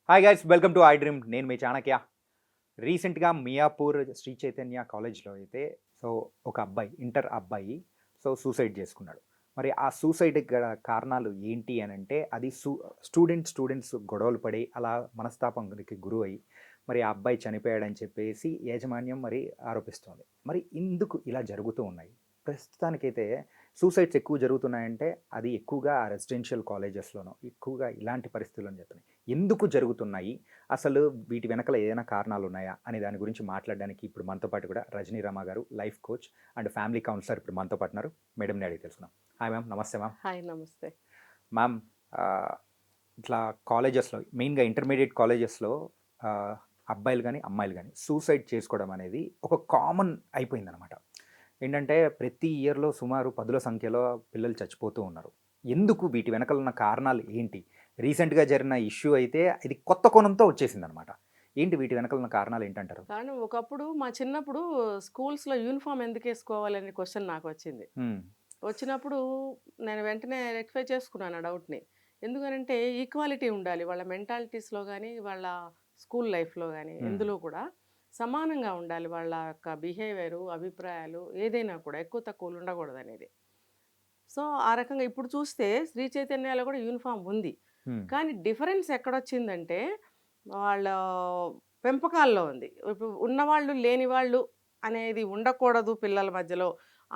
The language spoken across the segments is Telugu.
Hi guys, welcome to I dream. నేను మీ చాణక్య. రీసెంట్గా మియాపూర్ శ్రీ చైతన్య కాలేజ్లో అయితే ఒక అబ్బాయి, ఇంటర్ అబ్బాయి సూసైడ్ చేసుకున్నాడు. మరి ఆ సూసైడ్ కారణాలు ఏంటి అని అంటే అది స్టూడెంట్స్ గొడవలు పడి అలా మనస్తాపానికి గురై మరి ఆ అబ్బాయి చనిపోయాడని చెప్పేసి యాజమాన్యం మరి ఆరోపిస్తోంది. మరి ఇందుకు ఇలా జరుగుతూ ఉన్నాయి. ప్రస్తుతానికైతే సూసైడ్స్ ఎక్కువ జరుగుతున్నాయంటే అది ఎక్కువగా ఆ రెసిడెన్షియల్ కాలేజెస్లోనో ఎక్కువగా ఇలాంటి పరిస్థితులను చెప్తున్నాయి. ఎందుకు జరుగుతున్నాయి, అసలు వీటి వెనకాల ఏదైనా కారణాలు ఉన్నాయా అనే దాని గురించి మాట్లాడడానికి ఇప్పుడు మనతో పాటు కూడా రజనీ రామ గారు, life coach and family counsellor ఇప్పుడు మనతో పాటు ఉన్నారు. మేడంని అడిగి తెలుసుకున్నాం. Hi ma'am. నమస్తే మ్యామ్. హాయ్, నమస్తే మ్యామ్. ఇట్లా కాలేజెస్లో, మెయిన్గా ఇంటర్మీడియట్ కాలేజెస్లో అబ్బాయిలు కానీ అమ్మాయిలు కానీ సూసైడ్ చేసుకోవడం అనేది ఒక కామన్ అయిపోయిందనమాట. ఏంటంటే ప్రతి ఇయర్లో సుమారు 10ల సంఖ్యలో పిల్లలు చచ్చిపోతూ ఉన్నారు. ఎందుకు, వీటి వెనకాల ఉన్న కారణాలు ఏంటి? రీసెంట్గా జరిగిన ఇష్యూ అయితే ఇది కొత్త కోణంతో వచ్చేసింది అనమాట. ఏంటి వీటి వెనకాల ఉన్న కారణాలు ఏంటంటారు? కానీ ఒకప్పుడు మా చిన్నప్పుడు స్కూల్స్లో యూనిఫామ్ ఎందుకు వేసుకోవాలనే క్వశ్చన్ నాకు వచ్చింది. వచ్చినప్పుడు నేను వెంటనే రెక్టిఫై చేసుకున్నాను ఆ డౌట్ని. ఎందుకనంటే ఈక్వాలిటీ ఉండాలి వాళ్ళ మెంటాలిటీస్లో కానీ వాళ్ళ స్కూల్ లైఫ్లో కానీ ఎందులో కూడా సమానంగా ఉండాలి. వాళ్ళ యొక్క బిహేవియరు, అభిప్రాయాలు ఏదైనా కూడా ఎక్కువ తక్కువలు ఉండకూడదు అనేది. సో ఆ రకంగా ఇప్పుడు చూస్తే శ్రీ చైతన్యాలో కూడా యూనిఫామ్ ఉంది. కానీ డిఫరెన్స్ ఎక్కడొచ్చిందంటే వాళ్ళ పెంపకాల్లో ఉంది. ఇప్పుడు ఉన్నవాళ్ళు లేని వాళ్ళు అనేది ఉండకూడదు పిల్లల మధ్యలో.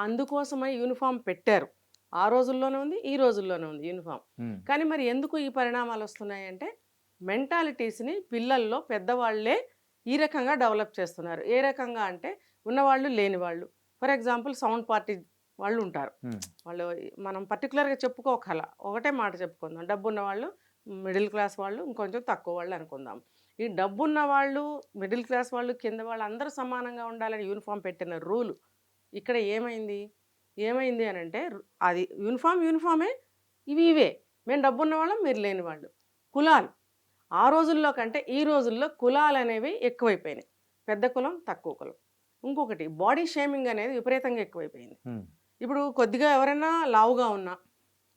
అందుకోసమై యూనిఫామ్ పెట్టారు. ఆ రోజుల్లోనే ఉంది, ఈ రోజుల్లోనే ఉంది యూనిఫామ్. కానీ మరి ఎందుకు ఈ పరిణామాలు వస్తున్నాయంటే మెంటాలిటీస్ని పిల్లల్లో పెద్దవాళ్ళే ఈ రకంగా డెవలప్ చేస్తున్నారు. ఏ రకంగా అంటే ఉన్నవాళ్ళు లేని వాళ్ళు. ఫర్ ఎగ్జాంపుల్ సౌండ్ పార్టీ వాళ్ళు ఉంటారు. వాళ్ళు మనం పర్టికులర్గా చెప్పుకోకల ఒకటే మాట చెప్పుకుందాం. డబ్బు ఉన్న వాళ్ళు, మిడిల్ క్లాస్ వాళ్ళు, ఇంకొంచెం తక్కువ వాళ్ళు అనుకుందాం. ఈ డబ్బున్న వాళ్ళు, మిడిల్ క్లాస్ వాళ్ళు, కింద వాళ్ళు అందరూ సమానంగా ఉండాలని యూనిఫామ్ పెట్టిన రూలు ఇక్కడ ఏమైంది అని అంటే అది యూనిఫామే, ఇవే మేము డబ్బున్న వాళ్ళం, మీరు లేని వాళ్ళు. కులాలు ఆ రోజుల్లో కంటే ఈ రోజుల్లో కులాలు అనేవి ఎక్కువైపోయినాయి. పెద్ద కులం, తక్కువ కులం. ఇంకొకటి బాడీ షేమింగ్ అనేది విపరీతంగా ఎక్కువైపోయింది. ఇప్పుడు కొద్దిగా ఎవరైనా లావుగా ఉన్నా,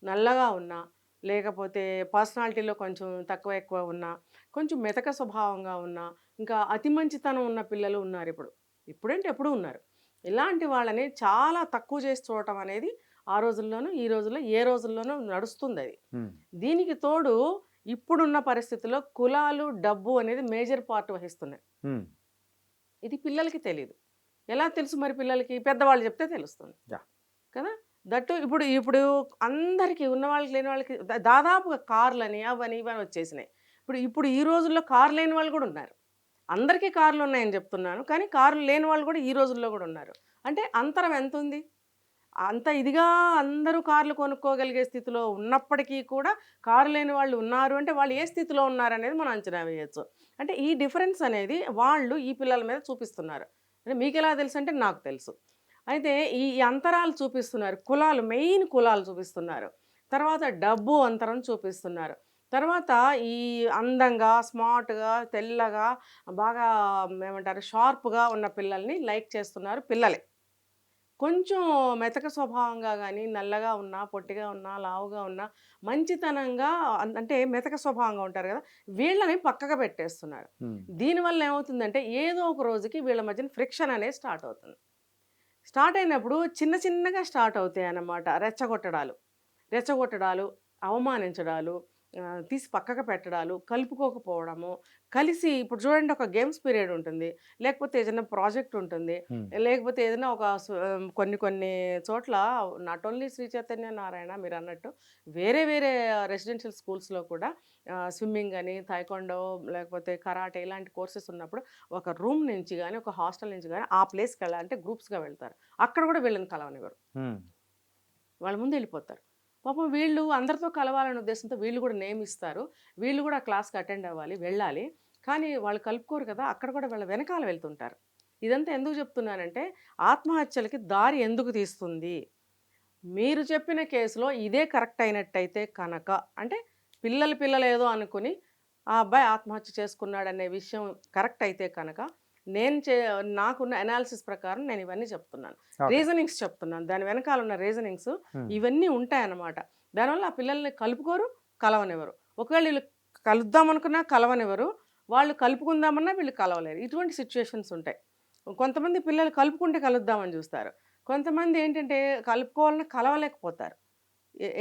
నల్లగా ఉన్నా, లేకపోతే పర్సనాలిటీలో కొంచెం తక్కువ ఎక్కువ ఉన్నా, కొంచెం మెతక స్వభావంగా ఉన్నా, ఇంకా అతి మంచితనం ఉన్న పిల్లలు ఉన్నారు. ఇప్పుడంటే ఎప్పుడూ ఉన్నారు. ఇలాంటి వాళ్ళని చాలా తక్కువ చేసి చూడటం అనేది ఆ రోజుల్లోనూ ఈ రోజుల్లో ఏ రోజుల్లోనూ నడుస్తుంది. అది దీనికి తోడు ఇప్పుడున్న పరిస్థితుల్లో కులాలు, డబ్బు అనేది మేజర్ పార్ట్ వహిస్తున్నాయి. ఇది పిల్లలకి తెలియదు. ఎలా తెలుసు మరి పిల్లలకి? పెద్దవాళ్ళు చెప్తే తెలుస్తుంది కదా. దట్టు ఇప్పుడు అందరికీ ఉన్న వాళ్ళకి లేని వాళ్ళకి దాదాపుగా కార్లని అవని ఇవని వచ్చేసినాయి. ఇప్పుడు ఈ రోజుల్లో కారు లేని వాళ్ళు కూడా ఉన్నారు. అందరికీ కార్లు ఉన్నాయని చెప్తున్నాను, కానీ కార్లు లేని వాళ్ళు కూడా ఈ రోజుల్లో కూడా ఉన్నారు. అంటే అంతరం ఎంత ఉంది? అంత ఇదిగా అందరూ కార్లు కొనుక్కోగలిగే స్థితిలో ఉన్నప్పటికీ కూడా కారు లేని వాళ్ళు ఉన్నారు అంటే వాళ్ళు ఏ స్థితిలో ఉన్నారనేది మనం అంచనా వేయచ్చు. అంటే ఈ డిఫరెన్స్ అనేది వాళ్ళు ఈ పిల్లల మీద చూపిస్తున్నారు. అంటే మీకు ఎలా తెలుసు అంటే నాకు తెలుసు. అయితే ఈ అంతరాలు చూపిస్తున్నారు. మెయిన్ కులాలు చూపిస్తున్నారు. తర్వాత డబ్బు అంతరం చూపిస్తున్నారు. తర్వాత ఈ అందంగా, స్మార్ట్గా, తెల్లగా, బాగా ఏమంటారు షార్ప్గా ఉన్న పిల్లల్ని లైక్ చేస్తున్నారు పిల్లలే. కొంచెం మెతక స్వభావంగా కానీ, నల్లగా ఉన్నా, పొట్టిగా ఉన్నా, లావుగా ఉన్నా, మంచితనంగా అంటే మెతక స్వభావంగా ఉంటారు కదా, వీళ్ళని పక్కగా పెట్టేస్తున్నారు. దీనివల్ల ఏమవుతుందంటే ఏదో ఒక రోజుకి వీళ్ళ మధ్యన ఫ్రిక్షన్ అనేది స్టార్ట్ అవుతుంది. స్టార్ట్ అయినప్పుడు చిన్నగా స్టార్ట్ అవుతాయి అన్నమాట. రెచ్చగొట్టడాలు, అవమానించడాలు, తీసి పక్కకు పెట్టడాలు, కలుపుకోకపోవడము, కలిసి ఇప్పుడు చూడండి ఒక గేమ్స్ పీరియడ్ ఉంటుంది, లేకపోతే ఏదైనా ప్రాజెక్ట్ ఉంటుంది, లేకపోతే ఏదైనా కొన్ని చోట్ల నాట్ ఓన్లీ శ్రీ చైతన్య నారాయణ మీరు అన్నట్టు వేరే రెసిడెన్షియల్ స్కూల్స్లో కూడా స్విమ్మింగ్ అని, తాయికొండో, లేకపోతే కరాటే ఇలాంటి కోర్సెస్ ఉన్నప్పుడు ఒక రూమ్ నుంచి కానీ, ఒక హాస్టల్ నుంచి కానీ ఆ ప్లేస్కి వెళ్ళాలంటే గ్రూప్స్గా వెళ్తారు. అక్కడ కూడా వీళ్ళని కలవనివ్వరు, వాళ్ళ ముందు వెళ్ళిపోతారు. పాపం వీళ్ళు అందరితో కలవాలనే ఉద్దేశంతో వీళ్ళు కూడా నేమ్ ఇస్తారు. వీళ్ళు కూడా క్లాస్కి అటెండ్ అవ్వాలి, వెళ్ళాలి. కానీ వాళ్ళు కలుపుకోరు కదా, అక్కడ కూడా వాళ్ళ వెనకాల వెళ్తుంటారు. ఇదంతా ఎందుకు చెప్తున్నానంటే ఆత్మహత్యలకి దారి ఎందుకు తీస్తుంది? మీరు చెప్పిన కేసులో ఇదే కరెక్ట్ అయినట్టయితే కనుక, అంటే పిల్లలు ఏదో అనుకుని ఆ అబ్బాయి ఆత్మహత్య చేసుకున్నాడనే విషయం కరెక్ట్ అయితే కనుక నాకున్న అనాలిసిస్ ప్రకారం నేను ఇవన్నీ చెప్తున్నాను, రీజనింగ్స్ చెప్తున్నాను. దాని వెనకాల ఉన్న రీజనింగ్స్ ఇవన్నీ ఉంటాయన్నమాట. దానివల్ల ఆ పిల్లల్ని కలుపుకోరు, కలవనివ్వరు. ఒకవేళ వీళ్ళు కలుద్దాం అనుకున్నా కలవనివ్వరు, వాళ్ళు కలుపుకుందామన్నా వీళ్ళు కలవలేరు. ఇటువంటి సిచ్యుయేషన్స్ ఉంటాయి. కొంతమంది పిల్లలు కలుపుకుంటే కలుద్దామని చూస్తారు. కొంతమంది ఏంటంటే కలుపుకోవాలన్నా కలవలేకపోతారు.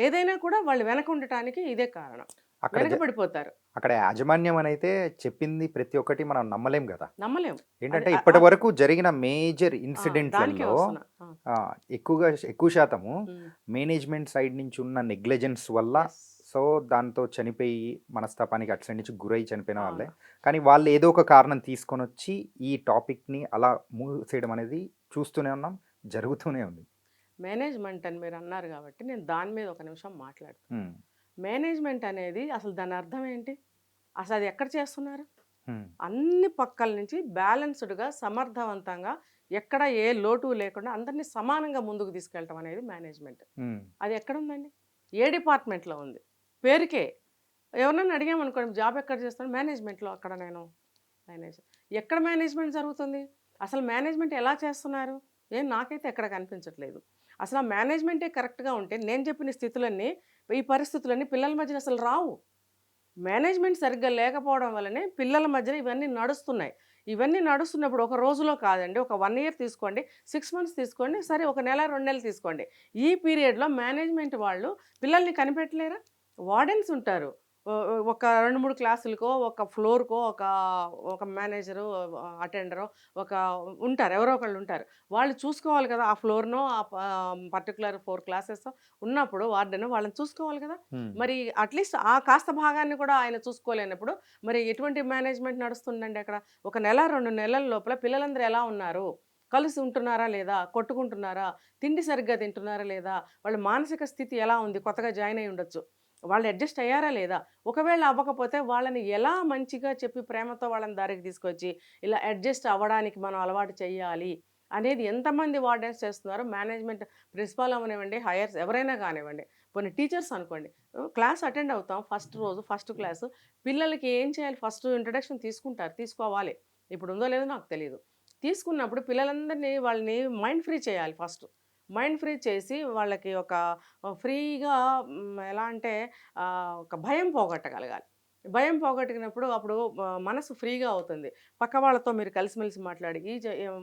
ఏదైనా కూడా వాళ్ళు వెనక ఉండటానికి ఇదే కారణం. అక్కడ వెనకబడిపోతారు. అక్కడ యాజమాన్యం అనైతే చెప్పింది ప్రతి ఒక్కటి మనం నమ్మలేం కదా. నమ్మలేం. ఏంటంటే అది ఇప్పటి వరకు జరిగిన మేజర్ దానికే ఇన్సిడెంట్లలో వస్తున్నా. ఎక్కువ శాతము ఉమ్. మేనేజ్మెంట్ సైడ్ నుంచి ఉన్న నెగ్లిజెన్స్ వల్ల, Yes. సో దాంతో చనిపోయి మనస్తాపానికి అటు సైడ్ నుంచి గురై చనిపోయిన వాళ్ళే. అవును. కానీ వాళ్ళు ఏదో ఒక కారణం తీసుకొని వచ్చి ఈ టాపిక్ని అలా మూసేయడం అనేది చూస్తూనే ఉన్నాం, జరుగుతూనే ఉంది. మేనేజ్మెంట్ అని మీరు అన్నారు కాబట్టి నేను దాని మీద ఒక నిమిషం మాట్లాడతాను. ఉమ్, మేనేజ్మెంట్ అనేది అసలు దాని అర్థం ఏంటి? అసలు అది ఎక్కడ చేస్తున్నారు? ఉమ్, అన్ని పక్కల నుంచి బ్యాలెన్స్డ్గా సమర్థవంతంగా ఎక్కడ ఏ లోటు లేకుండా అందరినీ సమానంగా ముందుకు తీసుకెళ్ళటం అనేది మేనేజ్మెంట్. ఉమ్, అది ఎక్కడ ఉందండి? ఏ డిపార్ట్మెంట్లో ఉంది? పేరుకే. ఎవరినైనా అడిగామనుకోండి జాబ్ ఎక్కడ చేస్తాను? మేనేజ్మెంట్లో. అక్కడ నేను మేనేజర్. ఎక్కడ మేనేజ్మెంట్ జరుగుతుంది? అసలు మేనేజ్మెంట్ ఎలా చేస్తున్నారు? నాకైతే ఎక్కడ కనిపించట్లేదు. అసలు ఆ మేనేజ్మెంటే కరెక్ట్గా ఉంటే నేను చెప్పిన స్థితులన్నీ, ఈ పరిస్థితులన్నీ పిల్లల మధ్యన అసలు రావు. మేనేజ్మెంట్ సరిగ్గా లేకపోవడం వల్లనే పిల్లల మధ్యన ఇవన్నీ నడుస్తున్నాయి. ఇవన్నీ నడుస్తున్నప్పుడు ఒక రోజులో కాదండి, ఒక 1 ఇయర్ తీసుకోండి, 6 మంత్స్ తీసుకోండి, సరే ఒక నెల 2 నెలలు తీసుకోండి. ఈ పీరియడ్లో మేనేజ్మెంట్ వాళ్ళు పిల్లల్ని కనిపెట్టలేరా? వార్డెన్స్ ఉంటారు. ఒక 2, 3 క్లాసులకో, ఒక ఫ్లోర్కో ఒక మేనేజరు, అటెండరో ఒక ఉంటారు, ఎవరో ఒకళ్ళు ఉంటారు. వాళ్ళు చూసుకోవాలి కదా ఆ ఫ్లోర్‌నో, పర్టిక్యులర్ 4 క్లాసెస్ ఉన్నప్పుడు వార్డెన్ వాళ్ళని చూసుకోవాలి కదా. ఉమ్. మరి అట్లీస్ట్ ఆ కాస్త భాగాన్ని కూడా ఆయన చూసుకోలేనప్పుడు మరి ఎటువంటి మేనేజ్మెంట్ నడుస్తుందండి అక్కడ? ఒక నెల 2 నెలల లోపల పిల్లలందరూ ఎలా ఉన్నారు? కలిసి ఉంటున్నారా లేదా? కొట్టుకుంటున్నారా? తిండి సరిగ్గా తింటున్నారా లేదా? వాళ్ళ మానసిక స్థితి ఎలా ఉంది? కొత్తగా జాయిన్ అయ్యి ఉండొచ్చు. వాళ్ళు అడ్జస్ట్ అయ్యారా లేదా? ఒకవేళ అవ్వకపోతే వాళ్ళని ఎలా మంచిగా చెప్పి ప్రేమతో వాళ్ళని దారికి తీసుకొచ్చి ఇలా అడ్జస్ట్ అవ్వడానికి మనం అలవాటు చేయాలి అనేది ఎంతమంది వార్డెన్స్ చేస్తున్నారో మేనేజ్మెంట్, ప్రిన్సిపాల్ అవనివ్వండి, హైయర్స్ ఎవరైనా కానివ్వండి, కొన్ని టీచర్స్ అనుకోండి, క్లాస్ అటెండ్ అవుతాం ఫస్ట్ రోజు ఫస్ట్ క్లాసు, పిల్లలకి ఏం చేయాలి? ఫస్ట్ ఇంట్రడక్షన్ తీసుకుంటారు, తీసుకోవాలి. ఇప్పుడు ఉందో లేదో నాకు తెలియదు. తీసుకున్నప్పుడు పిల్లలందరినీ వాళ్ళని మైండ్ ఫ్రీ చేయాలి ఫస్ట్. మైండ్ ఫ్రీ చేసి వాళ్ళకి ఒక ఫ్రీగా ఎలా అంటే ఒక భయం పోగొట్టగలగాలి. భయం పోగొట్టుకున్నప్పుడు అప్పుడు మనసు ఫ్రీగా అవుతుంది. పక్క వాళ్ళతో మీరు కలిసిమెలిసి మాట్లాడి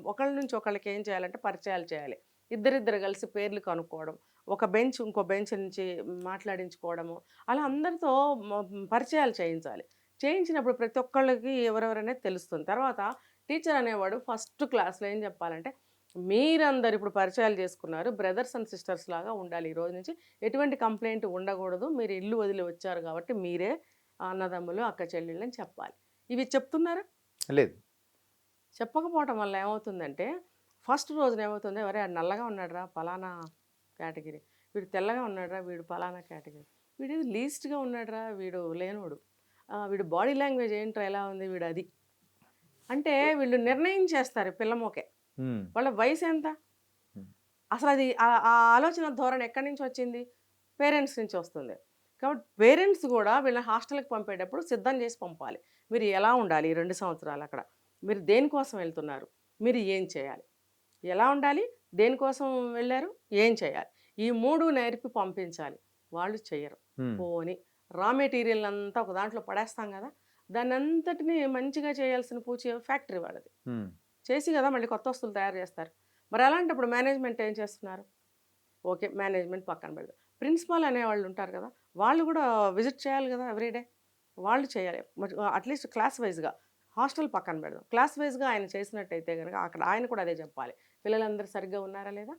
ఒకళ్ళ నుంచి ఒకళ్ళకి ఏం చేయాలంటే పరిచయాలు చేయాలి. ఇద్దరిద్దరు కలిసి పేర్లు కనుక్కోవడం, ఒక బెంచ్ ఇంకో బెంచ్ నుంచి మాట్లాడించుకోవడము, అలా అందరితో పరిచయాలు చేయించాలి. చేయించినప్పుడు ప్రతి ఒక్కళ్ళకి ఎవరెవరనేది తెలుస్తుంది. తర్వాత టీచర్ అనేవాడు ఫస్ట్ క్లాస్‌లో ఏం చెప్పాలంటే, మీరందరూ ఇప్పుడు పరిచయాలు చేసుకున్నారు, బ్రదర్స్ అండ్ సిస్టర్స్ లాగా ఉండాలి. ఈ రోజు నుంచి ఎటువంటి కంప్లెయింట్ ఉండకూడదు. మీరు ఇల్లు వదిలి వచ్చారు కాబట్టి మీరే అన్నదమ్ములు, అక్క చెల్లెళ్ళు అని చెప్పాలి. ఇవి చెప్తున్నారా? లేదు. చెప్పకపోవటం వల్ల ఏమవుతుందంటే, ఫస్ట్ రోజున ఏమవుతుంది, "ఒరేయ్! ఆడు నల్లగా ఉన్నాడురా పలానా కేటగిరీ. వీడు తెల్లగా ఉన్నాడురా వీడు పలానా కేటగిరీ. వీడు లీస్ట్‌గా ఉన్నాడురా వీడు లేనోడు. వీడు బాడీ లాంగ్వేజ్ ఏంట్రా ఎలా ఉంది వీడు అది." అంటే వీళ్ళు నిర్ణయం చేస్తారు పిల్లమోకే. ఉమ్, వాళ్ళ వయసు ఎంత? ఉమ్, అసలు అది ఆ ఆలోచన ధోరణి ఎక్కడి నుంచి వచ్చింది? పేరెంట్స్ నుంచి వస్తుంది. కాబట్టి పేరెంట్స్ కూడా వీళ్ళని హాస్టల్‌కి పంపేటప్పుడు సిద్ధం చేసి పంపాలి. మీరు ఎలా ఉండాలి ఈ 2 సంవత్సరాలు అక్కడ? మీరు దేనికోసం వెళ్తున్నారు? మీరు ఏం చేయాలి? ఎలా ఉండాలి? దేనికోసం వెళ్లారు? ఏం చేయాలి? ఈ 3 నేర్పి పంపించాలి. వాళ్ళు చెయ్యరు. ఉమ్, పోనీ రా మెటీరియల్ అంతా ఒక దాంట్లో పడేస్తాం కదా! దాన్నంతటిని మంచిగా చేయాల్సిన ఫ్యాక్టరీ వాళ్ళది. ఉమ్, చేసి కదా మళ్ళీ కొత్త వస్తువులు తయారు చేస్తారు. మరి అలాంటప్పుడు మేనేజ్మెంట్ ఏం చేస్తున్నారు? ఓకే. మేనేజ్మెంట్ పక్కన పెడదాం. ప్రిన్సిపాల్ అనేవాళ్ళు ఉంటారు కదా! వాళ్ళు కూడా విజిట్ చేయాలి కదా ఎవ్రీడే. వాళ్ళు చేయాలి. మరి అట్‌లీస్ట్ క్లాస్ వైస్‌గా. హాస్టల్ పక్కన పెడదాం. క్లాస్ వైస్‌గా ఆయన చేసినట్టయితే గనుక అక్కడ ఆయన కూడా అదే చెప్పాలి. పిల్లలందరూ సరిగ్గా ఉన్నారా లేదా?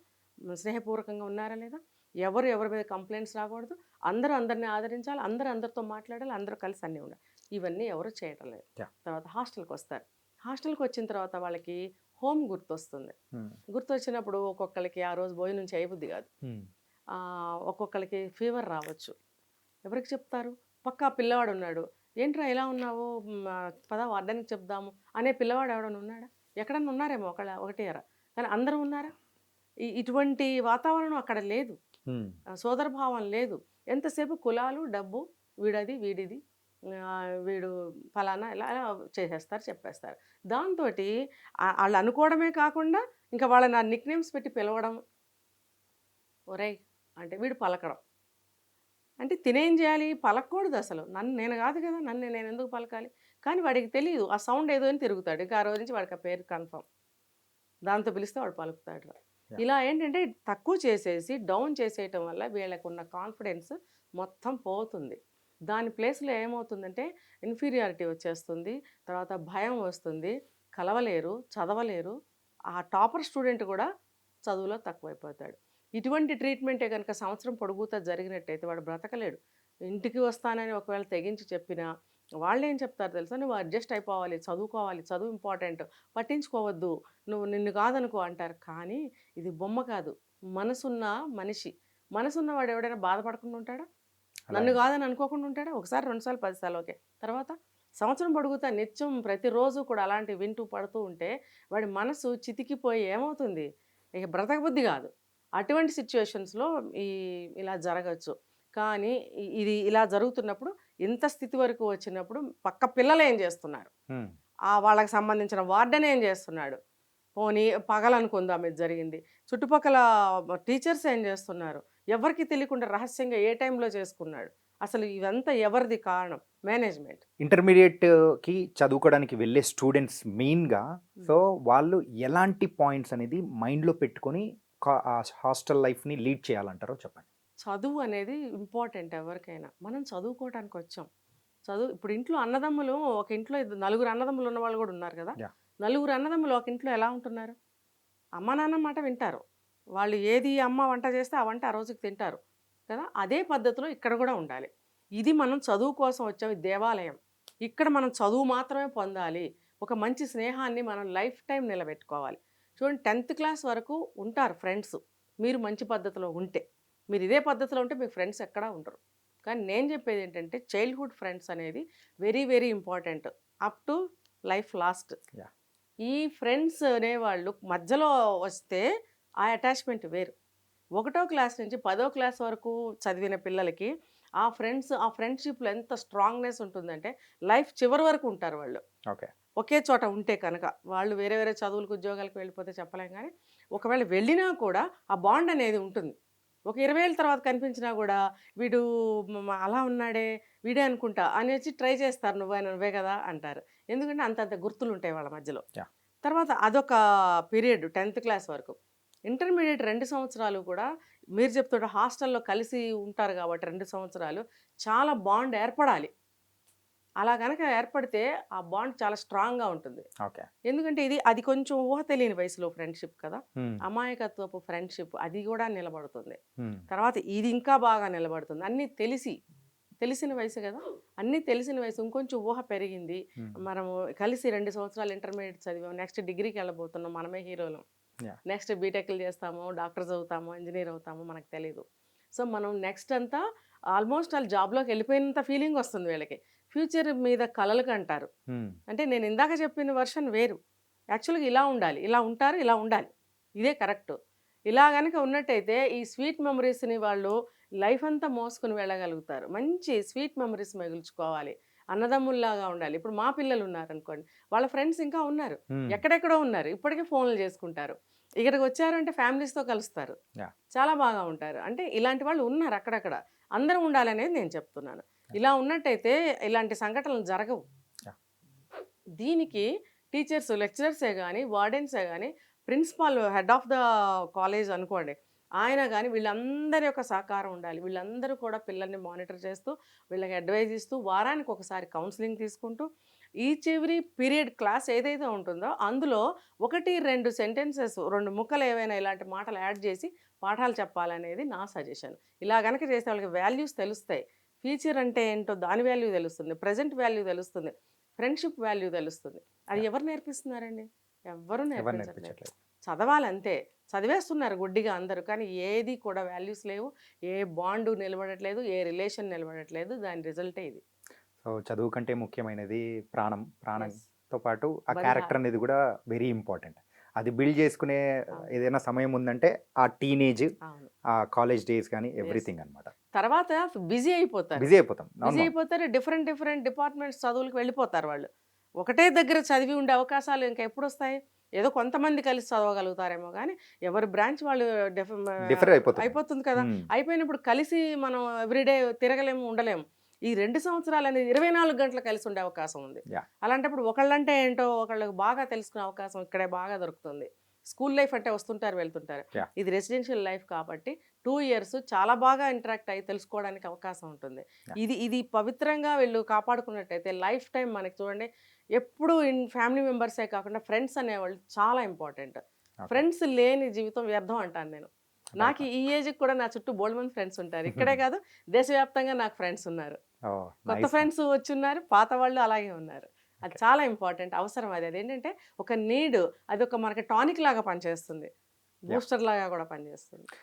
స్నేహపూర్వకంగా ఉన్నారా లేదా? ఎవరి మీద కంప్లెయింట్స్ రాకూడదు. అందరూ అందరిని ఆదరించాలి. అందరూ అందరితో మాట్లాడాలి. అందరూ కలిసి అన్నీ ఉండాలి. ఇవన్నీ ఎవరు చేయటం లేదు. Yeah. తర్వాత హాస్టల్‌కొస్తారు. హాస్టల్‌కొచ్చిన తర్వాత వాళ్ళకి హోమ్ గుర్తొస్తుంది. ఉమ్, గుర్తొచ్చినప్పుడు ఒక్కొక్కళ్ళకి ఆ రోజు భోజనం చేయబుద్ధి కాదు. ఉమ్, ఒక్కొక్కళ్ళకి ఫీవర్ రావచ్చు. ఎవరికి చెప్తారు? పక్కా పిల్లవాడు ఉన్నాడు. "ఏంట్రా ఇలా ఉన్నావు? పద వార్డెన్‌కి చెప్దాము" అనే పిల్లవాడు ఎవడన్నా ఉన్నాడా? ఎక్కడన్నా ఉన్నారేమో ఒకటిరా. కానీ అందరూ ఉన్నారా? ఇటువంటి వాతావరణం అక్కడ లేదు. ఉమ్, సోదరభావం లేదు. ఎంతసేపు కులాలు, డబ్బు, వీడది, వీడిది, వీడు ఫలానా ఇలా ఇలా చేసేస్తారు, చెప్పేస్తారు. దాంతోటి ఆళ్ళు అనుకోవడమే కాకుండా ఇంకా వాళ్ళని ఆ నిక్‌నేమ్స్ పెట్టి పిలవడం. ఒరేయ్! అంటే వీడు పలకడం. అంటే అంటే తినేం చేయాలి, పలకూడదు అసలు. నేను కాదు కదా, నేను ఎందుకు పలకాలి? కానీ వాడికి తెలియదు. ఆ సౌండ్ ఏదో అని తిరుగుతాడు. ఇంకా ఆ రోజు నుంచి వాడికి ఆ పేరు కన్ఫర్మ్. దాంతో పిలిస్తే వాడు పలుకుతాడు. యాహ్! ఇలా ఏంటంటే తక్కువ చేసేసి, డౌన్ చేసేయటం వల్ల వీళ్ళకున్న కాన్ఫిడెన్స్ మొత్తం పోతుంది. దాని ప్లేస్‌లో ఏమవుతుందంటే ఇన్ఫీరియారిటీ వచ్చేస్తుంది. తర్వాత భయం వస్తుంది. కలవలేరు, చదవలేరు. ఆ టాపర్ స్టూడెంట్ కూడా చదువులో తక్కువైపోతాడు. ఇటువంటి ట్రీట్మెంటే గనుక సంవత్సరం పొడుగుతా జరిగినట్టయితే వాడు బ్రతకలేడు. ఇంటికి వస్తానని ఒకవేళ తెగించి చెప్పినా వాళ్ళేం చెప్తారు తెలుసా? "నువ్వు అడ్జస్ట్ అయిపోవాలి, చదువుకోవాలి, చదువు ఇంపార్టెంట్, పట్టించుకోవద్దు, నిన్ను కాదనుకో" అంటారు. కానీ ఇది బొమ్మ కాదు. మనసున్న మనిషి. మనసున్నవాడు ఎవడైనా బాధపడకుండా ఉంటాడా? అలా నన్ను కాదని అనుకోకుండా ఉంటాడా? ఒకసారి, 2 సార్లు, 10 సార్లు ఓకే. తర్వాత సంవత్సరం పొడుగుతా నిత్యం ప్రతిరోజు కూడా అలాంటివి వింటూ పడుతూ ఉంటే వాడి మనసు చితికిపోయి ఏమవుతుంది? ఇక బ్రతకబుద్ధి కాదు. అటువంటి సిట్యుయేషన్స్‌లో ఈ ఇలా జరగొచ్చు. కానీ ఇది ఇలా జరుగుతున్నప్పుడు ఇంత స్థితి వరకు వచ్చినప్పుడు పక్క పిల్లలేం చేస్తున్నారు? హ్మ్. వాళ్ళకి సంబంధించిన వార్డెన్ ఏం చేస్తున్నాడు? పోనీ పగలనుకుందాం ఇది జరిగింది. చుట్టుపక్కల టీచర్స్ ఏం చేస్తున్నారు? ఎవరికీ తెలియకుండా రహస్యంగా ఏ టైంలో చేసుకున్నాడు? అసలు ఇదంతా ఎవరిది కారణం? మేనేజ్‌మెంట్. ఇంటర్మీడియేట్‌కి చదువుకోవడానికి వెళ్ళే స్టూడెంట్స్ మెయిన్‌గా సో, వాళ్ళు ఎలాంటి పాయింట్స్ అనేది మైండ్‌లో పెట్టుకొని ఆ హాస్టల్ లైఫ్‌ని లీడ్ చేయాలంటారో చెప్పండి? చదువు అనేది ఇంపార్టెంట్ ఎవరికైనా. మనం చదువుకోవటానికి వచ్చాం. ఇప్పుడు ఇంట్లో అన్నదమ్ములు, ఒక ఇంట్లో నలుగురు అన్నదమ్ములు ఉన్నవాళ్ళు కూడా ఉన్నారు కదా! యాహ్! నలుగురు అన్నదమ్ములు ఒక ఇంట్లో ఎలా ఉంటున్నారు? అమ్మ నాన్న మాట వింటారు. వాళ్ళు ఏది అమ్మ వంట చేస్తే ఆ వంట ఆ రోజుకి తింటారు కదా! అదే పద్ధతిలో ఇక్కడ కూడా ఉండాలి. ఇది మనం చదువు కోసం వచ్చాం. ఇది దేవాలయం. ఇక్కడ మనం చదువు మాత్రమే పొందాలి. ఒక మంచి స్నేహాన్ని మనం లైఫ్ టైం నిలబెట్టుకోవాలి. చూడండి, 10థ్ క్లాస్ వరకు ఉంటారు ఫ్రెండ్స్. మీరు మంచి పద్ధతిలో ఉంటే. మీరు ఇదే పద్ధతిలో ఉంటే మీకు ఫ్రెండ్స్ ఎక్కడా ఉండరు. కానీ నేను చెప్పేది ఏంటంటే చైల్డ్‌హుడ్ ఫ్రెండ్స్ అనేది very very important. Up to life last. Yeah! ఈ ఫ్రెండ్స్ అనేవాళ్ళు మధ్యలో వస్తే ఆ అటాచ్‌మెంట్ వేరు. ఒకటో క్లాస్ నుంచి 10వ క్లాస్ వరకు చదివిన పిల్లలకి ఆ ఫ్రెండ్‌షిప్‌లో ఎంత స్ట్రాంగ్‌నెస్ ఉంటుందంటే లైఫ్ చివరి వరకు ఉంటారు వాళ్ళు. ఓకే. ఒకే చోట ఉంటే కనుక. వాళ్ళు వేరే వేరే చదువులకు, ఉద్యోగాలకు వెళ్ళిపోతే చెప్పలేం గానీ, ఒకవేళ వెళ్ళినా కూడా ఆ బాండ్ అనేది ఉంటుంది. ఒక 20 ఏళ్ళ తర్వాత కనిపించినా గూడా వీడు అలా ఉన్నాడే, వీడే అనుకుంటా అనేసి ట్రై చేస్తారు. నువ్వే గదా అంటారు. ఎందుకంటే అంతంత గుర్తులుంటాయి వాళ్ళ మధ్యలో. యాహ్! తర్వాత అదొక పీరియడ్ 10థ్ క్లాస్ వరకు. ఇంటర్మీడియేట్ 2 సంవత్సరాలు కూడా మీరు చెప్తుంటే హాస్టల్‌లో కలిసి ఉంటారు కాబట్టి 2 సంవత్సరాలు చాలా బాండ్ ఏర్పడాలి. అలా గనక ఏర్పడితే ఆ బాండ్ చాలా స్ట్రాంగ్‌గా ఉంటుంది. ఓకే. ఎందుకంటే అది కొంచెం ఊహ తెలియని వయసులో ఫ్రెండ్‌షిప్ కదా! హ్మ్. అమాయకత్వపు ఫ్రెండ్‌షిప్ అది గూడా నిలబడుతుంది. హ్మ్. తర్వాత ఇది ఇంకా బాగా నిలబడుతుంది. అన్నీ తెలిసిన వయసు గదా! అన్నీ తెలిసిన వయసు. ఇంకొంచెం ఊహ పెరిగింది. హ్మ్. మనము కలిసి 2 సంవత్సరాలు ఇంటర్మీడియేట్ చదివాం. నెక్స్ట్ డిగ్రీకెళ్ళబోతున్నాం. మనమే హీరోలం. యాహ్! నెక్స్ట్ బీటెక్‌లు చేస్తాము, డాక్టర్స్ అవుతాము, ఇంజినీర్ అవుతాము మనకు తెలీదు. సో, మనం నెక్స్ట్ అంతా ఆల్మోస్ట్ ఆల్ జాబ్‌లోకెళ్ళిపోయినంత ఫీలింగొస్తుంది వీళ్ళకి. ఫ్యూచర్ మీద కలలు కంటారు. హ్మ్. అంటే నేను ఇందాక చెప్పిన వెర్షన్ వేరు. యాక్చువల్‌గా ఇలా ఉండాలి. ఇలా ఉంటారు, ఇలా ఉండాలి. ఇదే కరెక్టు. ఇలా గనక ఉన్నట్టయితే ఈ స్వీట్ మెమోరీస్‌ని వాళ్ళు లైఫ్ అంతా మోసుకొని వెళ్ళగలుగుతారు. మంచి స్వీట్ మెమోరీస్ మిగుల్చుకోవాలి. అన్నదమ్ముల్లాగా ఉండాలి. ఇప్పుడు మా పిల్లలున్నారనుకోండి, వాళ్ళ ఫ్రెండ్స్ ఇంకా ఉన్నారు. హ్మ్. ఎక్కడెక్కడో ఉన్నారు. ఇప్పటికే ఫోన్‌లు చేసుకుంటారు. ఇక్కడికొచ్చారంటే ఫ్యామిలీస్‌తో కలుస్తారు. యాహ్! చాలా బాగా ఉంటారు. అంటే ఇలాంటి వాళ్ళు ఉన్నారు అక్కడక్కడ. అందరూ ఉండాలనేది నేను చెప్తున్నాను. ఇలా ఉన్నట్టయితే ఇలాంటి సంఘటనలు జరగవు. యాహ్! దీనికి టీచర్స్, లెక్చరర్సే గాని, వార్డెన్సే గాని, principal head of the college అనుకోండి. ఆయన గాని వీళ్ళందరి యొక్క సహకారం ఉండాలి. వీళ్ళందరూ కూడా పిల్లల్ని మానిటర్ చేస్తూ, వీళ్ళకి అడ్వైజ్ ఇస్తూ, వారానికి ఒకసారి కౌన్సెలింగ్ తీసుకుంటూ, ఈచ్ ఎవ్రీ పీరియడ్ క్లాస్ ఏదైతే ఉంటుందో అందులో 1, 2 సెంటెన్సెస్ 2 ముక్కలు ఏవైనా ఇలాంటి మాటలు యాడ్ చేసి పాఠాలు చెప్పాలనేది నా సజెషన్. ఇలా గనక చేస్తే వాళ్ళకి వాల్యూస్ తెలుస్తాయి. ఫ్యూచర్ అంటే ఏంటో దాని వాల్యూ తెలుస్తుంది. ప్రెజెంట్ వాల్యూ తెలుస్తుంది. ఫ్రెండ్‌షిప్ వాల్యూ తెలుస్తుంది. అది యాహ్! ఎవరు నేర్పిస్తున్నారండి? ఎవ్వరు ఎవరు నేర్పించట్లేదు. నేర్పించట్లేదు. చదవాలంతే. చదివేస్తున్నారు గుడ్డిగా అందరూ. కానీ ఏది కూడా వాల్యూస్ లేవు. ఏ బాండు నిలబడట్లేదు. ఏ రిలేషన్ నిలబడట్లేదు. దాని రిజల్టే ఇది. సో, చదువు కంటే ముఖ్యమైనది ప్రాణం. యెస్. ప్రాణంతో పాటు ఆ బంధ క్యారెక్టర్ అనేది కూడా వెరీ ఇంపార్టెంట్. అది బిల్డ్ చేసుకునే అవును. ఏదైనా సమయం ఉందంటే ఆ టీనేజ్, అవును. ఆ కాలేజ్ డేస్ గాని యెస్. ఎవ్రీథింగ్ అన్నమాట. తర్వాత బిజీ అయిపోతారు. బిజీ అయిపోతాం. బిజీ అవును. అయిపోతారు. డిఫరెంట్ డిపార్ట్మెంట్స్ చదువులకు వెళ్ళిపోతారు వాళ్ళు. ఒకటే దగ్గర చదివి ఉండే అవకాశాలు ఇంకా ఎప్పుడొస్తాయి? ఏదో కొంతమంది కలిసి చదవగలుగుతారేమో కానీ ఎవరి బ్రాంచ్ వాళ్ళు డిఫర్ అయిపోతుంది. అయిపోతుంది కదా. మ్మ్. అయిపోయినప్పుడు కలిసి మనం ఎవ్రీడే తిరగలేము, ఉండలేము. ఈ 2 సంవత్సరాలు అనేది 24 గంటలు కలిసి ఉండే అవకాశం ఉంది. Yeah. అలాంటప్పుడు ఒకళ్ళంటే ఏంటో ఒకళ్ళకి బాగా తెలుసుకునే అవకాశం ఇక్కడే బాగా దొరుకుతుంది. స్కూల్ లైఫ్ అంటే వస్తుంటారు వెళ్తుంటారు. Yeah. ఇది రెసిడెన్షియల్ లైఫ్ కాబట్టి 2 ఇయర్స్ చాలా బాగా ఇంటరాక్ట్ అయ్యి తెలుసుకోవడానికి అవకాశం ఉంటుంది. Yeah. ఇది పవిత్రంగా వీళ్ళు కాపాడుకున్నట్టయితే లైఫ్ టైం మనకి చూడండి ఎప్పుడు ఫ్యామిలీ మెంబర్సే కాకుండా ఫ్రెండ్స్ అనేవాళ్ళు చాలా ఇంపార్టెంట్. ఫ్రెండ్స్ లేని జీవితం వ్యర్థం అంటాను నేను. నాకు ఈ ఏజ్కి కూడా నా చుట్టూ బోల్డ్ మంది ఫ్రెండ్స్ ఉంటారు. ఇక్కడే కాదు దేశవ్యాప్తంగా నాకు ఫ్రెండ్స్ ఉన్నారు. కొత్త ఫ్రెండ్స్ వచ్చి ఉన్నారు, పాత వాళ్ళు అలాగే ఉన్నారు. అది చాలా ఇంపార్టెంట్, అవసరం. అదేంటంటే ఒక నీడ్, అది ఒక మనకి టానిక్ లాగా పనిచేస్తుంది, బూస్టర్ లాగా కూడా పనిచేస్తుంది.